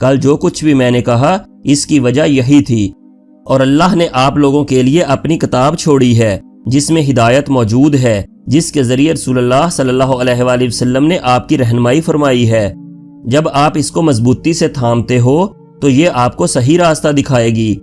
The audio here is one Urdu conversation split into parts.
کل جو کچھ بھی میں نے کہا اس کی وجہ یہی تھی، اور اللہ نے آپ لوگوں کے لیے اپنی کتاب چھوڑی ہے جس میں ہدایت موجود ہے، جس کے ذریعے رسول اللہ صلی اللہ علیہ وآلہ وسلم نے آپ کی رہنمائی فرمائی ہے۔ جب آپ اس کو مضبوطی سے تھامتے ہو تو یہ آپ کو صحیح راستہ دکھائے گی۔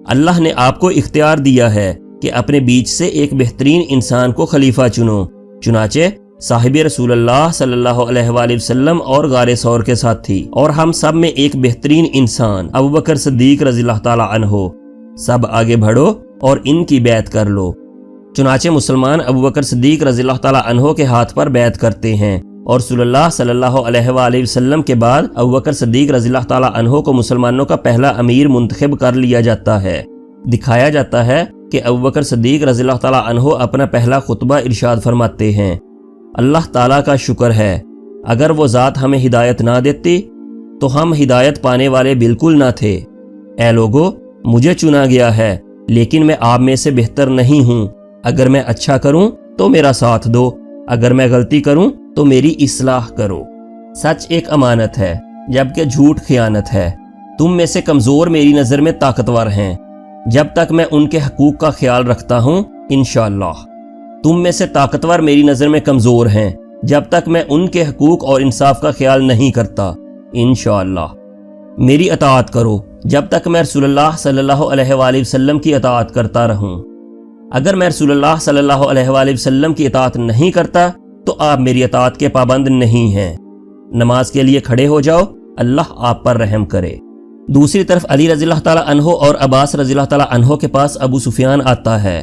اللہ نے آپ کو اختیار دیا ہے کہ اپنے بیچ سے ایک بہترین انسان کو خلیفہ چنو، چنانچہ صاحب رسول اللہ صلی اللہ علیہ وآلہ وسلم اور غار ثور کے ساتھ تھی، اور ہم سب میں ایک بہترین انسان ابوبکر صدیق رضی اللہ تعالی عنہ، سب آگے بڑھو اور ان کی بیعت کر لو۔ چنانچہ مسلمان ابوبکر صدیق رضی اللہ تعالی عنہ کے ہاتھ پر بیعت کرتے ہیں، اور رسول اللہ صلی اللہ علیہ وآلہ وسلم کے بعد ابوبکر صدیق رضی اللہ تعالی عنہ کو مسلمانوں کا پہلا امیر منتخب کر لیا جاتا ہے۔ دکھایا جاتا ہے کہ ابوبکر صدیق رضی اللہ تعالی عنہ اپنا پہلا خطبہ ارشاد فرماتے ہیں، اللہ تعالیٰ کا شکر ہے، اگر وہ ذات ہمیں ہدایت نہ دیتی تو ہم ہدایت پانے والے بالکل نہ تھے۔ اے لوگو، مجھے چنا گیا ہے، لیکن میں آپ میں سے بہتر نہیں ہوں۔ اگر میں اچھا کروں تو میرا ساتھ دو، اگر میں غلطی کروں تو میری اصلاح کرو۔ سچ ایک امانت ہے، جبکہ جھوٹ خیانت ہے۔ تم میں سے کمزور میری نظر میں طاقتور ہیں، جب تک میں ان کے حقوق کا خیال رکھتا ہوں انشاءاللہ۔ تم میں سے طاقتور میری نظر میں کمزور ہیں، جب تک میں ان کے حقوق اور انصاف کا خیال نہیں کرتا انشاءاللہ۔ میری اطاعت کرو جب تک میں رسول اللہ صلی اللہ علیہ وآلہ وسلم کی اطاعت کرتا رہوں۔ اگر میں رسول اللہ صلی اللہ علیہ وآلہ وسلم کی اطاعت نہیں کرتا تو آپ میری اطاعت کے پابند نہیں ہیں۔ نماز کے لیے کھڑے ہو جاؤ، اللہ آپ پر رحم کرے۔ دوسری طرف علی رضی اللہ تعالی عنہ اور عباس رضی اللہ تعالی عنہ کے پاس ابو سفیان آتا ہے۔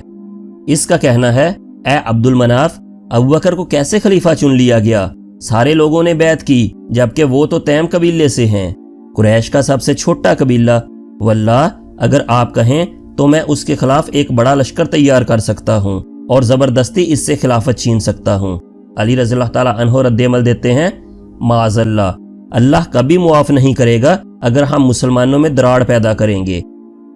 اس کا کہنا ہے، اے عبد المناف، ابوبکر کو کیسے خلیفہ چن لیا گیا؟ سارے لوگوں نے بیعت کی، جبکہ وہ تو تیم قبیلے سے ہیں، قریش کا سب سے چھوٹا قبیلہ۔ واللہ اگر آپ کہیں تو میں اس کے خلاف ایک بڑا لشکر تیار کر سکتا ہوں اور زبردستی اس سے خلافت چھین سکتا ہوں۔ علی رضی اللہ تعالی عنہ رد عمل دیتے ہیں، معاذ اللہ، اللہ کبھی معاف نہیں کرے گا اگر ہم مسلمانوں میں دراڑ پیدا کریں گے۔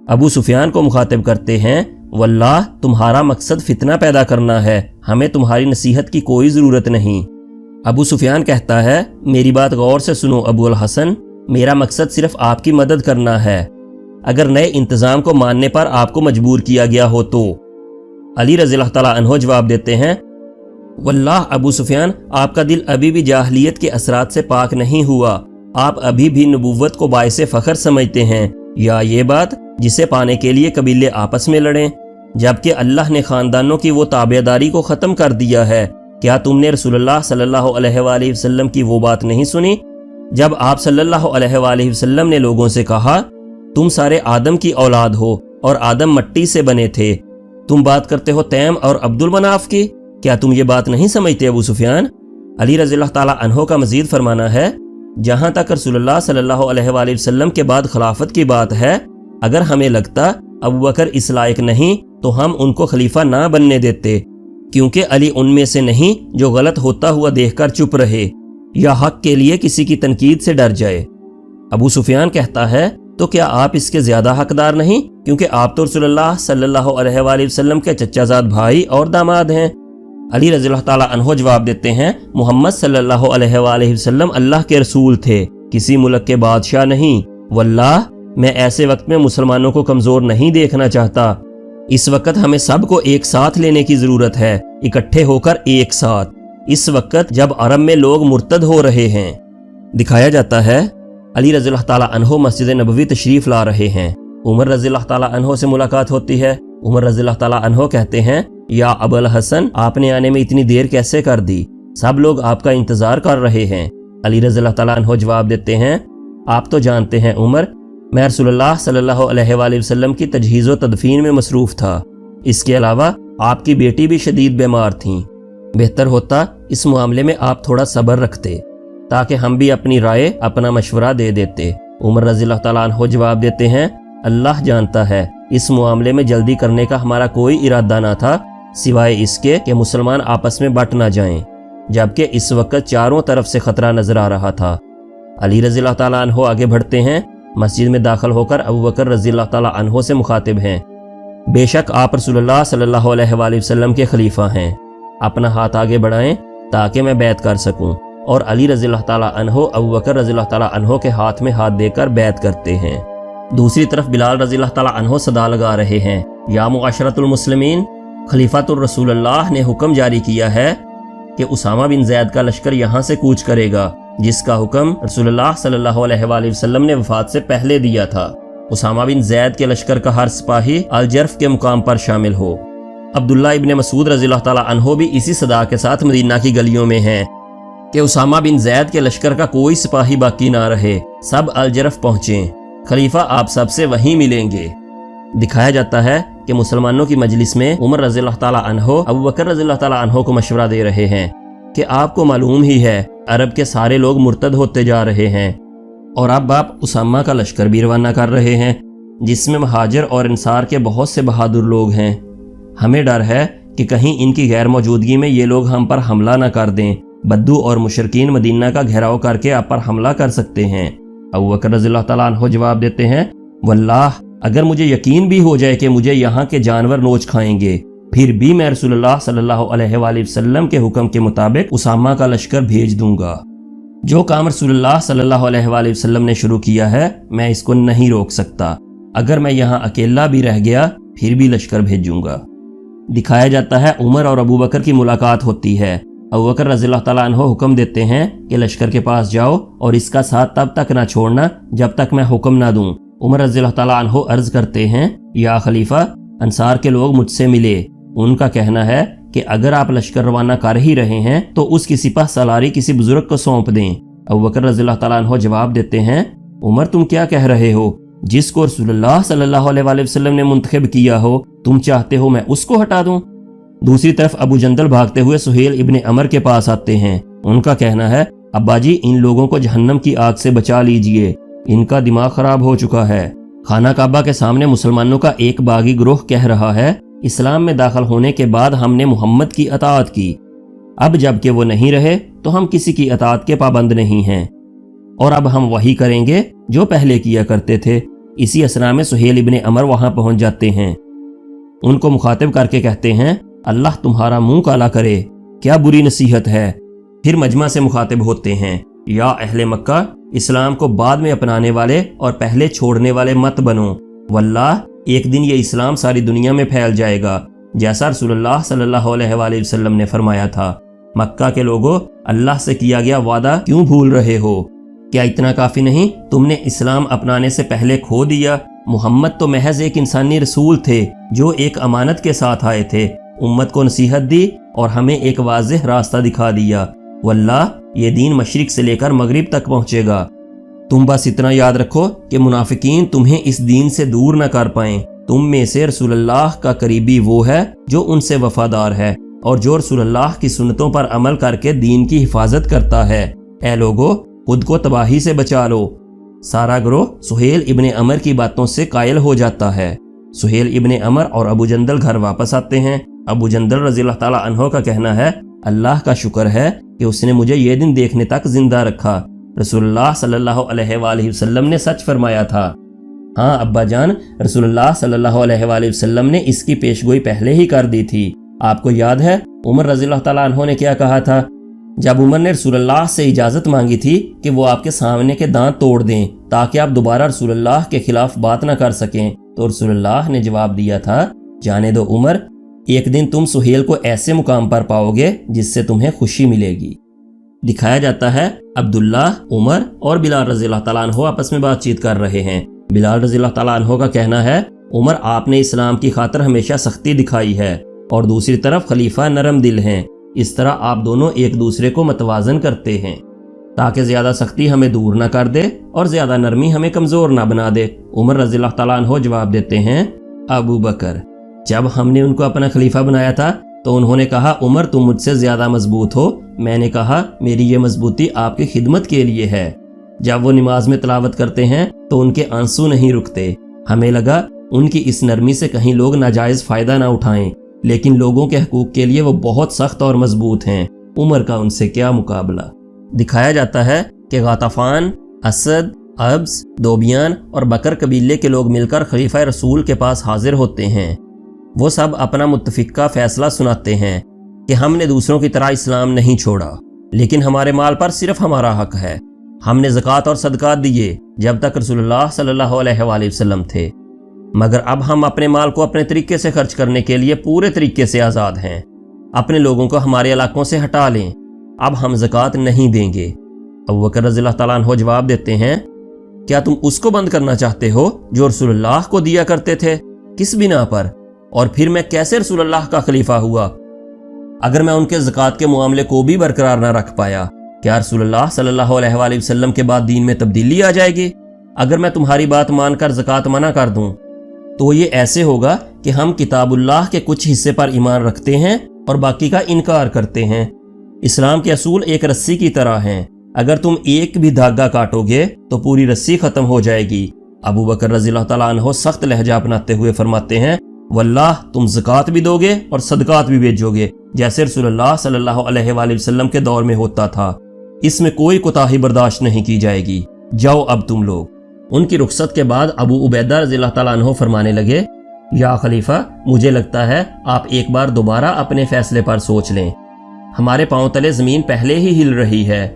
ابو سفیان کو مخاطب کرتے ہیں، واللہ تمہارا مقصد فتنہ پیدا کرنا ہے، ہمیں تمہاری نصیحت کی کوئی ضرورت نہیں۔ ابو سفیان کہتا ہے، میری بات غور سے سنو ابو الحسن، میرا مقصد صرف آپ کی مدد کرنا ہے، اگر نئے انتظام کو ماننے پر آپ کو مجبور کیا گیا ہو تو۔ علی رضی اللہ تعالیٰ عنہ جواب دیتے ہیں، واللہ ابو سفیان، آپ کا دل ابھی بھی جاہلیت کے اثرات سے پاک نہیں ہوا، آپ ابھی بھی نبوت کو باعث فخر سمجھتے ہیں، یا یہ بات جسے پانے کے لیے قبیلے آپس میں لڑیں، جبکہ اللہ نے خاندانوں کی وہ تابعداری کو ختم کر دیا ہے۔ کیا تم نے رسول اللہ صلی اللہ علیہ وآلہ وسلم کی وہ بات نہیں سنی جب آپ صلی اللہ علیہ وآلہ وسلم نے لوگوں سے کہا، تم سارے آدم کی اولاد ہو اور آدم مٹی سے بنے تھے، تم بات کرتے ہو تیم اور عبد المناف کی؟ کیا تم یہ بات نہیں سمجھتے ابو سفیان؟ علی رضی اللہ تعالیٰ عنہ کا مزید فرمانا ہے، جہاں تک رسول اللہ صلی اللہ علیہ وآلہ وسلم کے بعد خلافت کی بات ہے، اگر ہمیں لگتا ابوبکر اس لائق نہیں تو ہم ان کو خلیفہ نہ بننے دیتے، کیونکہ علی ان میں سے نہیں جو غلط ہوتا ہوا دیکھ کر چپ رہے یا حق کے لیے کسی کی تنقید سے ڈر جائے۔ ابو سفیان کہتا ہے، تو کیا آپ اس کے زیادہ حقدار نہیں، کیونکہ آپ تو رسول اللہ صلی اللہ علیہ وآلہ وسلم کے چچا زاد بھائی اور داماد ہیں۔ علی رضی اللہ تعالیٰ عنہ جواب دیتے ہیں، محمد صلی اللہ علیہ وآلہ وسلم اللہ کے رسول تھے، کسی ملک کے بادشاہ نہیں۔ واللہ میں ایسے وقت میں مسلمانوں کو کمزور نہیں دیکھنا چاہتا، اس وقت ہمیں سب کو ایک ساتھ لینے کی ضرورت ہے، اکٹھے ہو کر ایک ساتھ، اس وقت جب عرب میں لوگ مرتد ہو رہے ہیں۔ دکھایا جاتا ہے علی رضی اللہ تعالیٰ عنہ مسجد نبوی تشریف لا رہے ہیں، عمر رضی اللہ تعالیٰ عنہ سے ملاقات ہوتی ہے۔ عمر رضی اللہ تعالیٰ عنہ کہتے ہیں، یا ابو الحسن، آپ نے آنے میں اتنی دیر کیسے کر دی؟ سب لوگ آپ کا انتظار کر رہے ہیں۔ علی رضی اللہ تعالیٰ عنہ جواب دیتے ہیں، آپ تو جانتے ہیں عمر، میں رسول اللہ صلی اللہ علیہ وآلہ وسلم کی تجہیز و تدفین میں مصروف تھا، اس کے علاوہ آپ کی بیٹی بھی شدید بیمار تھیں، بہتر ہوتا اس معاملے میں آپ تھوڑا صبر رکھتے تاکہ ہم بھی اپنی رائے، اپنا مشورہ دے دیتے۔ عمر رضی اللہ تعالیٰ عنہ جواب دیتے ہیں، اللہ جانتا ہے اس معاملے میں جلدی کرنے کا ہمارا کوئی ارادہ نہ تھا سوائے اس کے کہ مسلمان آپس میں بٹ نہ جائیں، جبکہ اس وقت چاروں طرف سے خطرہ نظر آ رہا تھا۔ علی رضی اللہ تعالیٰ عنہ آگے بڑھتے ہیں، مسجد میں داخل ہو کر ابوبکر رضی اللہ تعالیٰ عنہ سے مخاطب ہیں، بے شک آپ رسول اللہ صلی اللہ علیہ وآلہ وسلم کے خلیفہ ہیں، اپنا ہاتھ آگے بڑھائیں تاکہ میں بیعت کر سکوں۔ اور علی رضی اللہ تعالیٰ عنہ ابو بکر رضی اللہ تعالیٰ عنہ کے ہاتھ میں ہاتھ دے کر بیعت کرتے ہیں۔ دوسری طرف بلال رضی اللہ تعالیٰ عنہ صدا لگا رہے ہیں، یا معاشرۃ المسلمین، خلیفۃ الرسول اللہ نے حکم جاری کیا ہے کہ اسامہ بن زید کا لشکر یہاں سے کوچ کرے گا، جس کا حکم رسول اللہ صلی اللہ علیہ وآلہ وسلم نے وفات سے پہلے دیا تھا۔ اسامہ بن زید کے لشکر کا ہر سپاہی الجرف کے مقام پر شامل ہو۔ عبداللہ ابن مسعود رضی اللہ تعالیٰ عنہ بھی اسی صدا کے ساتھ مدینہ کی گلیوں میں ہیں کہ اسامہ بن زید کے لشکر کا کوئی سپاہی باقی نہ رہے، سب الجرف پہنچیں، خلیفہ آپ سب سے وہیں ملیں گے۔ دکھایا جاتا ہے کہ مسلمانوں کی مجلس میں عمر رضی اللہ تعالیٰ عنہ ابو بکر رضی اللہ تعالیٰ عنہ کو مشورہ دے رہے ہیں کہ آپ کو معلوم ہی ہے عرب کے سارے لوگ مرتد ہوتے جا رہے ہیں، اور اب آپ اسامہ کا لشکر بھی روانہ کر رہے ہیں جس میں مہاجر اور انصار کے بہت سے بہادر لوگ ہیں۔ ہمیں ڈر ہے کہ کہیں ان کی غیر موجودگی میں یہ لوگ ہم پر حملہ نہ کر دیں، بدو اور مشرکین مدینہ کا گھیراؤ کر کے آپ پر حملہ کر سکتے ہیں۔ ابو بکر رضی اللہ تعالیٰ عنہ جواب دیتے ہیں، واللہ اگر مجھے یقین بھی ہو جائے کہ مجھے یہاں کے جانور نوچ کھائیں گے، پھر بھی میں رسول اللہ صلی اللہ علیہ وآلہ وسلم کے حکم کے مطابق اسامہ کا لشکر بھیج دوں گا۔ جو کام رسول اللہ صلی اللہ علیہ وآلہ وسلم نے شروع کیا ہے میں اس کو نہیں روک سکتا، اگر میں یہاں اکیلا بھی رہ گیا پھر بھی لشکر بھیجوں گا۔ دکھایا جاتا ہے عمر اور ابو بکر کی ملاقات ہوتی ہے۔ ابو بکر رضی اللہ تعالیٰ عنہ حکم دیتے ہیں کہ لشکر کے پاس جاؤ اور اس کا ساتھ تب تک نہ چھوڑنا جب تک میں حکم نہ دوں۔ عمر رضی اللہ تعالیٰ عنہ عرض کرتے ہیں، یا خلیفہ، انصار کے لوگ مجھ سے ملے، ان کا کہنا ہے کہ اگر آپ لشکر روانہ کر ہی رہے ہیں تو اس کی سپہ سالاری کسی بزرگ کو سونپ دیں۔ ابو بکر رضی اللہ تعالیٰ عنہ جواب دیتے ہیں، عمر تم کیا کہہ رہے ہو؟ جس کو رسول اللہ صلی اللہ علیہ وآلہ وسلم نے منتخب کیا ہو تم چاہتے ہو میں اس کو ہٹا دوں؟ دوسری طرف ابو جندل بھاگتے ہوئے سہیل ابن عمر کے پاس آتے ہیں، ان کا کہنا ہے، ابا جی ان لوگوں کو جہنم کی آگ سے بچا لیجئے، ان کا دماغ خراب ہو چکا ہے۔ خانہ کعبہ کے سامنے مسلمانوں کا ایک باغی گروہ کہہ رہا ہے، اسلام میں داخل ہونے کے بعد ہم نے محمد کی اطاعت کی، اب جب کہ وہ نہیں رہے تو ہم کسی کی اطاعت کے پابند نہیں ہیں، اور اب ہم وہی کریں گے جو پہلے کیا کرتے تھے۔ اسی اسنا میں سہیل ابن عمر وہاں پہنچ جاتے ہیں، ان کو مخاطب کر کے کہتے ہیں، اللہ تمہارا منہ کالا کرے، کیا بری نصیحت ہے۔ پھر مجمع سے مخاطب ہوتے ہیں، یا اہل مکہ، اسلام کو بعد میں اپنانے والے اور پہلے چھوڑنے والے مت بنو، واللہ ایک دن یہ اسلام ساری دنیا میں پھیل جائے گا، جیسا رسول اللہ صلی اللہ علیہ وآلہ وسلم نے فرمایا تھا۔ مکہ کے لوگوں، اللہ سے کیا گیا وعدہ کیوں بھول رہے ہو؟ کیا اتنا کافی نہیں تم نے اسلام اپنانے سے پہلے کھو دیا؟ محمد تو محض ایک انسانی رسول تھے جو ایک امانت کے ساتھ آئے تھے، امت کو نصیحت دی اور ہمیں ایک واضح راستہ دکھا دیا، واللہ یہ دین مشرق سے لے کر مغرب تک پہنچے گا۔ تم بس اتنا یاد رکھو کہ منافقین تمہیں اس دین سے دور نہ کر پائیں۔ تم میں سے رسول اللہ کا قریبی وہ ہے جو ان سے وفادار ہے اور جو رسول اللہ کی سنتوں پر عمل کر کے دین کی حفاظت کرتا ہے۔ اے لوگو، خود کو تباہی سے بچا لو۔ سارا گروہ سہیل ابن عمر کی باتوں سے قائل ہو جاتا ہے۔ سہیل ابن عمر اور ابو جندل گھر واپس آتے ہیں۔ ابو جندل رضی اللہ تعالیٰ عنہ کا کہنا ہے، اللہ کا شکر ہے کہ اس نے مجھے یہ دن دیکھنے تک زندہ رکھا، رسول اللہ صلی اللہ علیہ وآلہ وسلم نے سچ فرمایا تھا۔ ہاں ابا جان، رسول اللہ صلی اللہ علیہ وآلہ وسلم نے اس کی پیشگوئی پہلے ہی کر دی تھی۔ آپ کو یاد ہے عمر رضی اللہ تعالیٰ عنہ نے کیا کہا تھا؟ جب عمر نے رسول اللہ سے اجازت مانگی تھی کہ وہ آپ کے سامنے کے دانت توڑ دیں تاکہ آپ دوبارہ رسول اللہ کے خلاف بات نہ کر سکیں، تو رسول اللہ نے جواب دیا تھا، جانے دو عمر، ایک دن تم سہیل کو ایسے مقام پر پاؤ گے جس سے تمہیں خوشی ملے گی۔ دکھایا جاتا ہے عبداللہ، عمر اور بلال رضی اللہ تعالیٰ عنہ آپس میں بات چیت کر رہے ہیں۔ بلال رضی اللہ تعالیٰ عنہ کا کہنا ہے، عمر آپ نے اسلام کی خاطر ہمیشہ سختی دکھائی ہے، اور دوسری طرف خلیفہ نرم دل ہیں، اس طرح آپ دونوں ایک دوسرے کو متوازن کرتے ہیں تاکہ زیادہ سختی ہمیں دور نہ کر دے اور زیادہ نرمی ہمیں کمزور نہ بنا دے۔ عمر رضی اللہ تعالیٰ عنہ جواب دیتے ہیں، ابو بکر، جب ہم نے ان کو اپنا خلیفہ بنایا تھا تو انہوں نے کہا، عمر تم مجھ سے زیادہ مضبوط ہو۔ میں نے کہا، میری یہ مضبوطی آپ کی خدمت کے لیے ہے۔ جب وہ نماز میں تلاوت کرتے ہیں تو ان کے آنسو نہیں رکتے۔ ہمیں لگا ان کی اس نرمی سے کہیں لوگ ناجائز فائدہ نہ اٹھائیں، لیکن لوگوں کے حقوق کے لیے وہ بہت سخت اور مضبوط ہیں۔ عمر کا ان سے کیا مقابلہ۔ دکھایا جاتا ہے کہ غطفان، اسد، ابس، دوبیان اور بکر قبیلے کے لوگ مل کر خلیفہ رسول کے پاس حاضر ہوتے ہیں۔ وہ سب اپنا متفقہ فیصلہ سناتے ہیں کہ ہم نے دوسروں کی طرح اسلام نہیں چھوڑا، لیکن ہمارے مال پر صرف ہمارا حق ہے۔ ہم نے زکوٰۃ اور صدقات دیے جب تک رسول اللہ صلی اللہ علیہ وآلہ وسلم تھے، مگر اب ہم اپنے مال کو اپنے طریقے سے خرچ کرنے کے لیے پورے طریقے سے آزاد ہیں۔ اپنے لوگوں کو ہمارے علاقوں سے ہٹا لیں، اب ہم زکوٰۃ نہیں دیں گے۔ ابوبکر رضی اللہ تعالیٰ عنہ جواب دیتے ہیں، کیا تم اس کو بند کرنا چاہتے ہو جو رسول اللہ کو دیا کرتے تھے؟ کس بنا پر؟ اور پھر میں کیسے رسول اللہ کا خلیفہ ہوا اگر میں ان کے زکوٰۃ کے معاملے کو بھی برقرار نہ رکھ پایا؟ کیا رسول اللہ صلی اللہ علیہ وآلہ وسلم کے بعد دین میں تبدیلی آ جائے گی؟ اگر میں تمہاری بات مان کر زکوٰۃ منع کر دوں تو یہ ایسے ہوگا کہ ہم کتاب اللہ کے کچھ حصے پر ایمان رکھتے ہیں اور باقی کا انکار کرتے ہیں۔ اسلام کے اصول ایک رسی کی طرح ہیں، اگر تم ایک بھی دھاگا کاٹو گے تو پوری رسی ختم ہو جائے گی۔ ابوبکر رضی اللہ تعالیٰ عنہ سخت لہجہ اپناتے ہوئے فرماتے ہیں، واللہ تم زکوٰۃ بھی دو گے اور صدقات بھی بھیجو گے جیسے رسول اللہ صلی اللہ علیہ وآلہ وسلم کے دور میں ہوتا تھا، اس میں کوئی کوتاہی برداشت نہیں کی جائے گی، جاؤ اب تم لوگ۔ ان کی رخصت کے بعد ابو عبیدہ رضی اللہ تعالیٰ عنہ فرمانے لگے، یا خلیفہ مجھے لگتا ہے آپ ایک بار دوبارہ اپنے فیصلے پر سوچ لیں، ہمارے پاؤں تلے زمین پہلے ہی ہل رہی ہے۔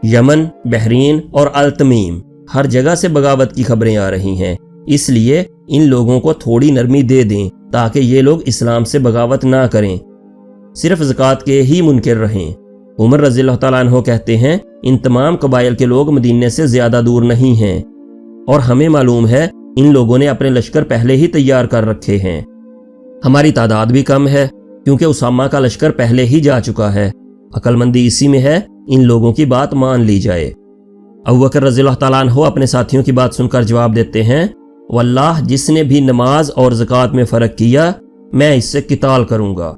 یمن، بحرین اور التمیم ہر جگہ سے بغاوت کی خبریں آ رہی ہیں، اس لیے ان لوگوں کو تھوڑی نرمی دے دیں تاکہ یہ لوگ اسلام سے بغاوت نہ کریں، صرف زکوٰۃ کے ہی منکر رہیں۔ عمر رضی اللہ تعالیٰ عنہ کہتے ہیں، ان تمام قبائل کے لوگ مدینے سے زیادہ دور نہیں ہیں اور ہمیں معلوم ہے ان لوگوں نے اپنے لشکر پہلے ہی تیار کر رکھے ہیں۔ ہماری تعداد بھی کم ہے کیونکہ اسامہ کا لشکر پہلے ہی جا چکا ہے، عقل مندی اسی میں ہے ان لوگوں کی بات مان لی جائے۔ ابوبکر رضی اللہ تعالیٰ عنہ اپنے ساتھیوں کی بات سن کر جواب دیتے ہیں، واللہ جس نے بھی نماز اور زکوٰۃ میں فرق کیا میں اس سے قتال کروں گا،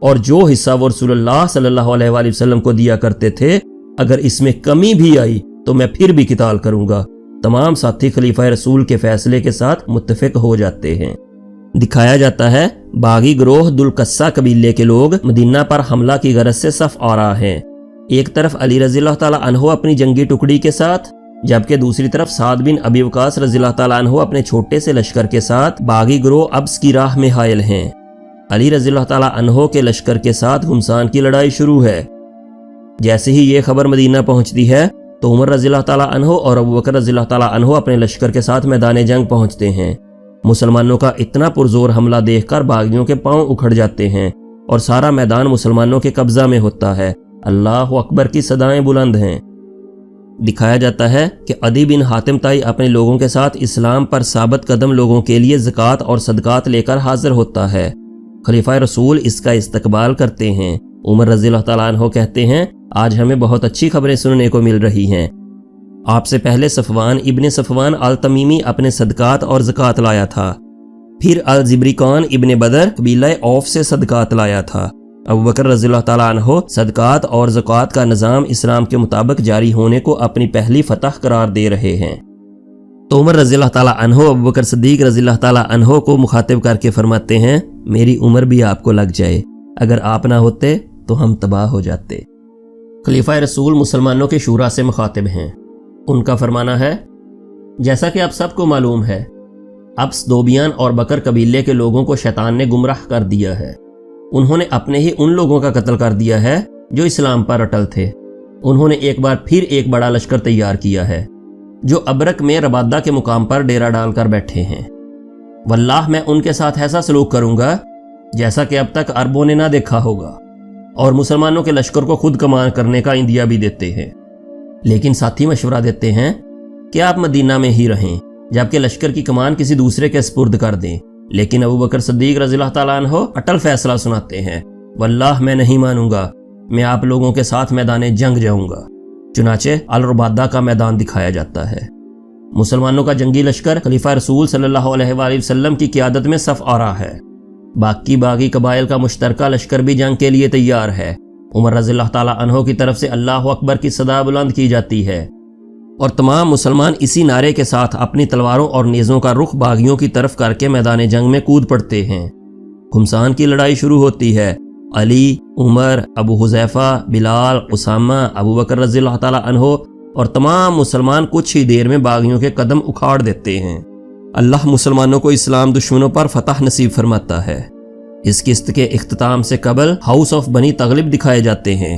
اور جو حصہ وہ رسول اللہ صلی اللہ علیہ وآلہ وسلم کو دیا کرتے تھے اگر اس میں کمی بھی آئی تو میں پھر بھی قتال کروں گا۔ تمام ساتھی خلیفہ رسول کے فیصلے کے ساتھ متفق ہو جاتے ہیں۔ دکھایا جاتا ہے باغی گروہ ذوالقصہ قبیلے کے لوگ مدینہ پر حملہ کی غرض سے صف آرا ہیں، ایک طرف علی رضی اللہ تعالیٰ عنہ اپنی جنگی ٹکڑی کے ساتھ، جبکہ دوسری طرف سعد بن ابی وقاص رضی اللہ تعالیٰ عنہ اپنے چھوٹے سے لشکر کے ساتھ باغی گروہ ابس کی راہ میں حائل ہیں۔ علی رضی اللہ تعالیٰ عنہ کے لشکر کے ساتھ گھمسان کی لڑائی شروع ہے۔ جیسے ہی یہ خبر مدینہ پہنچتی ہے تو عمر رضی اللہ تعالیٰ عنہ اور ابوبکر رضی اللہ تعالیٰ عنہ اپنے لشکر کے ساتھ میدان جنگ پہنچتے ہیں۔ مسلمانوں کا اتنا پرزور حملہ دیکھ کر باغیوں کے پاؤں اکھڑ جاتے ہیں اور سارا میدان مسلمانوں کے قبضہ میں ہوتا ہے۔ اللہ اکبر کی صدائیں بلند ہیں۔ دکھایا جاتا ہے کہ عدی بن حاتم طائی اپنے لوگوں کے ساتھ اسلام پر ثابت قدم لوگوں کے لیے زکوٰۃ اور صدقات لے کر حاضر ہوتا ہے۔ خلیفہ رسول اس کا استقبال کرتے ہیں۔ عمر رضی اللہ تعالیٰ عنہ کہتے ہیں، آج ہمیں بہت اچھی خبریں سننے کو مل رہی ہیں۔ آپ سے پہلے صفوان ابن صفوان التمیمی اپنے صدقات اور زکوٰۃ لایا تھا، پھر الزبریقان ابن بدر قبیلہ اوف سے صدقات لایا تھا۔ ابوبکر رضی اللہ تعالیٰ عنہ صدقات اور زکوٰۃ کا نظام اسلام کے مطابق جاری ہونے کو اپنی پہلی فتح قرار دے رہے ہیں۔ تو عمر رضی اللہ تعالیٰ عنہ ابوبکر صدیق رضی اللہ تعالیٰ عنہ کو مخاطب کر کے فرماتے ہیں، میری عمر بھی آپ کو لگ جائے، اگر آپ نہ ہوتے تو ہم تباہ ہو جاتے۔ خلیفہ رسول مسلمانوں کے شورا سے مخاطب ہیں۔ ان کا فرمانا ہے، جیسا کہ آپ سب کو معلوم ہے، ابس، دوبیان اور بکر قبیلے کے لوگوں کو شیطان نے گمراہ کر دیا ہے۔ انہوں نے اپنے ہی ان لوگوں کا قتل کر دیا ہے جو اسلام پر اٹل تھے۔ انہوں نے ایک بار پھر ایک بڑا لشکر تیار کیا ہے جو ابرک میں ربادہ کے مقام پر ڈیرا ڈال کر بیٹھے ہیں۔ واللہ میں ان کے ساتھ ایسا سلوک کروں گا جیسا کہ اب تک عربوں نے نہ دیکھا ہوگا، اور مسلمانوں کے لشکر کو خود کمان کرنے کا اندیا بھی دیتے ہیں۔ لیکن ساتھی مشورہ دیتے ہیں کہ آپ مدینہ میں ہی رہیں جبکہ لشکر کی کمان کسی دوسرے کے سپرد کر دیں، لیکن ابوبکر صدیق رضی اللہ تعالیٰ عنہ اٹل فیصلہ سناتے ہیں، واللہ میں نہیں مانوں گا، میں آپ لوگوں کے ساتھ میدان جنگ جاؤں گا۔ چنانچہ الربادہ کا میدان دکھایا جاتا ہے۔ مسلمانوں کا جنگی لشکر خلیفہ رسول صلی اللہ علیہ وآلہ وسلم کی قیادت میں صف آ رہا ہے۔ باقی باغی قبائل کا مشترکہ لشکر بھی جنگ کے لیے تیار ہے۔ عمر رضی اللہ تعالیٰ عنہ کی طرف سے اللہ اکبر کی صدا بلند کی جاتی ہے اور تمام مسلمان اسی نعرے کے ساتھ اپنی تلواروں اور نیزوں کا رخ باغیوں کی طرف کر کے میدان جنگ میں کود پڑتے ہیں۔ گھمسان کی لڑائی شروع ہوتی ہے۔ علی، عمر، ابو حذیفہ، بلال، اسامہ، ابوبکر رضی اللہ تعالیٰ عنہ اور تمام مسلمان کچھ ہی دیر میں باغیوں کے قدم اکھاڑ دیتے ہیں۔ اللہ مسلمانوں کو اسلام دشمنوں پر فتح نصیب فرماتا ہے۔ اس قسط کے اختتام سے قبل ہاؤس آف بنی تغلب دکھائے جاتے ہیں۔